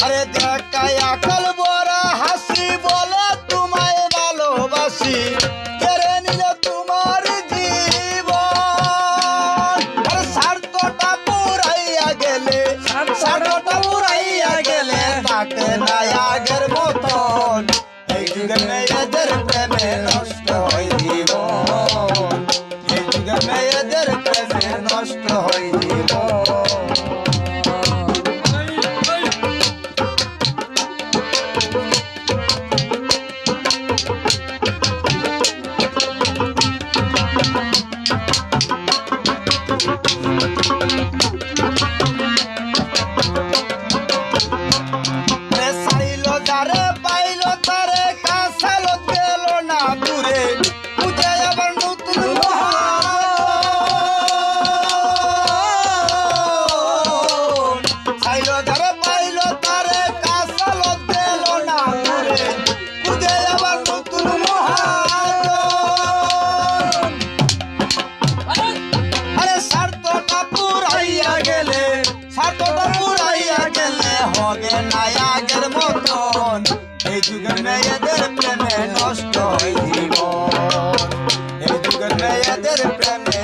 আরে দেখায় আকল বড় হাসি বলে তোমায় ভালোবাসি কেড়ে নিল তোমার জীবন। আরে স্বার্থটা পুরাইয়া গেলে তাকে নাই আগের মতন এই যুগে মেয়েদের প্রেমে নষ্ট হয় জীবন। এই যুগে মেয়েদের প্রেমে নষ্ট হয় জীবন। হবে না আগের মতন এই যুগের মেয়েদের প্রেমে নষ্ট হয় জীবন। এই যুগের মেয়েদের প্রেমে